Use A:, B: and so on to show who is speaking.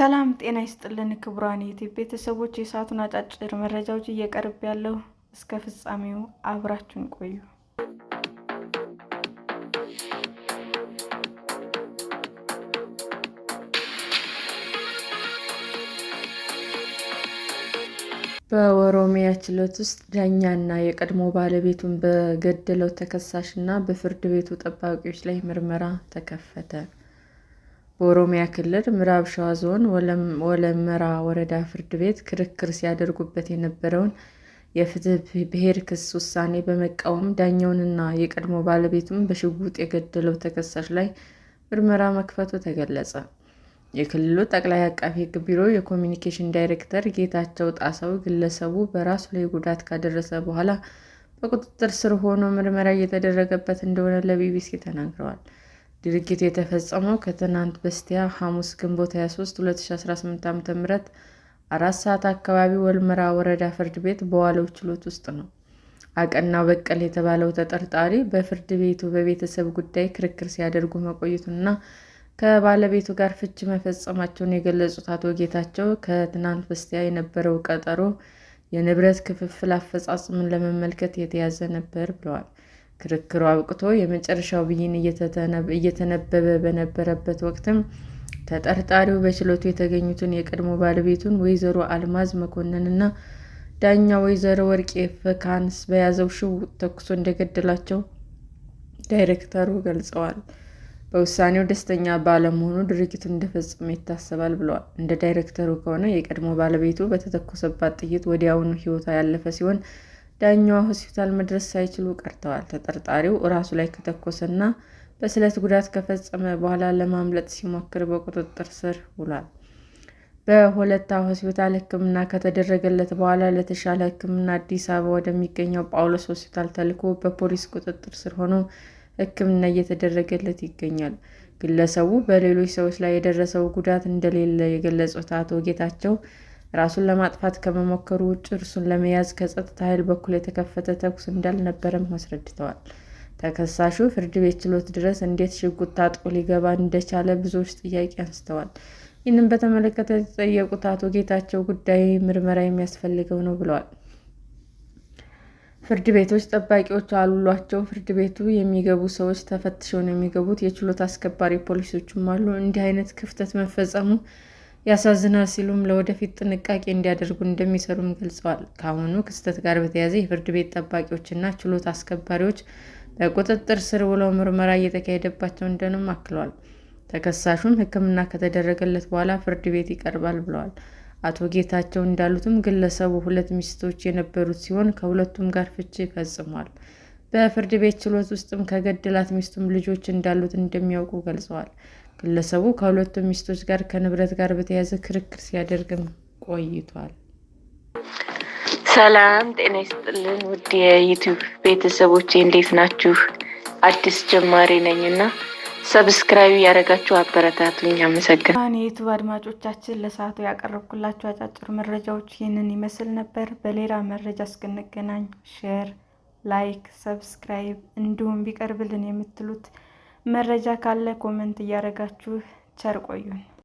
A: ሰላም ጤና ይስጥልን ክቡራን የዩቲዩብ ቤተሰቦች፣ የሰዓቱን አጫጭር መረጃዎች እየቀርብ ያለው እስከ ፍጻሜው አብራችሁን ቆዩ። በኦሮሚያ ችሎት ውስጥ ዳኛና የቀድሞ ባለቤቱን በገደለው ተከሳሽና በፍርድ ቤቱ ጠባቂዎች ላይ ምርመራ ተከፈተ። በኦሮሚያ ክልል ምዕራብ ሸዋ ዞን ወለመራ ወረዳ ፍርድ ቤት ክርክር ሲያደርጉበት የነበረውን የፍትህ ብሔር ክስ ውሳኔ በመቃወም ዳኛውንና የቀድሞ ባለቤቱን በሽጉጥ የገደለው ተከሳሽ ላይ ምርመራ መክፈቱ ተገለጸ። የክልሉ ጠቅላይ አቃቤ ሕግ ቢሮ የኮሚኒኬሽን ዳይሬክተር ጌታቸው ጣሰው ግለሰቡ በራሱ ላይ ጉዳት ካደረሰ በኋላ በቁጥጥር ስር ሆኖ ምርመራ እየተደረገበት እንደሆነ ለቢቢሲ ተናግረዋል። ድርጊቱ የተፈጸመው ከትናንት በስቲያ ሐሙስ ግንቦት 23 2018 ዓ.ም 4 ሰዓት አካባቢ ወልመራ ወረዳ ፍርድ ቤት በዋለው ችሎት ውስጥ ነው። አቀናው በቀለ የተባለው ተጠርጣሪ በፍርድ ቤቱ በቤተሰብ ጉዳይ ክርክር ሲያደርጉ መቆየቱንና ከባለቤቱ ጋር ፍቺ መፈጸማቸውን የገለጹት አቶ ጌታቸው ከትናንት በስቲያ የነበረው ቀጠሮ የንብረት ክፍፍል አፈጻጸምን ለመመልከት የተያዘ ነበር ብለዋል። ክርክሩ አብቅቶ የመጨረሻው ብይን እየተነበበ በነበረበት ወቅትም ተጠርጣሪው በችሎቱ የተገኙትን የቀድሞ ባለቤቱን ወይዘሮ አልማዝ መኮንንና ዳኛ ወይዘሮ ወርቄ ፈካን በያዘው ሽጉጥ ተኩሶ እንደገደላቸው ዳይሬክተሩ ገልጸዋል። በውሳኔው ደስተኛ ባለመሆኑ ድርጊቱን እንደፈጸመ ይታሰባል ብለዋል። እንደ ዳይሬክተሩ ከሆነ የቀድሞ ባለቤቱ በተተኮሰባት ጥይት ወዲያውኑ ሕይወቷ ያለፈ ሲሆን ዳኛዋ ሆስፒታል መድረስ ሳይችሉ ቀርተዋል። ተጠርጣሪው ራሱ ላይ ከተኮሰና በስለት ጉዳት ከፈጸመ በኋላ ለማምለጥ ሲሞክር በቁጥጥር ስር ውሏል። በሆለታ ሆስፒታል ሕክምና ከተደረገለት በኋላ ለተሻለ ሕክምና አዲስ አበባ ወደሚገኘው ጳውሎስ ሆስፒታል ተልኮ በፖሊስ ቁጥጥር ስር ሆኖ ሕክምና እየተደረገለት ይገኛል። ግለሰቡ በሌሎች ሰዎች ላይ የደረሰው ጉዳት እንደሌለ የገለጹት አቶ ጌታቸው ራሱን ለማጥፋት ከመሞከሩ ውጭ እርሱን ለመያዝ ከጸጥታ ኃይል በኩል የተከፈተ ተኩስ እንዳልነበረም አስረድተዋል። ተከሳሹ ፍርድ ቤት ችሎት ድረስ እንዴት ሽጉጥ ታጥቆ ሊገባ እንደቻለ ብዙዎች ጥያቄ አንስተዋል። ይህንን በተመለከተ የተጠየቁት አቶ ጌታቸው ጉዳዩ ምርመራ የሚያስፈልገው ነው ብለዋል። ፍርድ ቤቶች ጠባቂዎች አሏቸው። ፍርድ ቤቱ የሚገቡ ሰዎች ተፈትሸው ነው የሚገቡት። የችሎት አስከባሪ ፖሊሶችም አሉ። እንዲህ አይነት ክፍተት መፈጸሙ ያሳዝናል ሲሉም ለወደፊት ጥንቃቄ እንዲያደርጉ እንደሚሰሩም ገልጸዋል። ከአሁኑ ክስተት ጋር በተያያዘ የፍርድ ቤት ጠባቂዎችና ችሎት አስከባሪዎች በቁጥጥር ስር ውለው ምርመራ እየተካሄደባቸው እንደሆነም አክለዋል። ተከሳሹም ሕክምና ከተደረገለት በኋላ ፍርድ ቤት ይቀርባል ብለዋል። አቶ ጌታቸው እንዳሉትም ግለሰቡ 2 ሚስቶች የነበሩት ሲሆን ከሁለቱም ጋር ፍቺ ፈጽሟል። በፍርድ ቤት ችሎት ውስጥም ከገደላት ሚስቱም ልጆች እንዳሉት እንደሚያውቁ ገልጸዋል። ግለሰቡ ከሁለቱም ሚስቶች ጋር ከንብረት ጋር በተያያዘ ክርክር ሲያደርግም ቆይቷል።
B: ሰላም ጤና ይስጥልን ውድ የዩቲዩብ ቤተሰቦች እንዴት ናችሁ? አዲስ ጀማሪ ነኝና ሰብስክራይብ ያደረጋችሁ አበረታቱኝ። አመሰግናለሁ።
A: የዩቲዩብ አድማጮቻችን ለሰዓቱ ያቀረብኩላችሁ አጫጭር መረጃዎች ይህንን ይመስል ነበር። በሌላ መረጃ እስክንገናኝ ሼር፣ ላይክ፣ ሰብስክራይብ እንዲሁም ቢቀርብልን የምትሉት መረጃ ካለ ኮሜንት እያደረጋችሁ ቸር ቆዩን።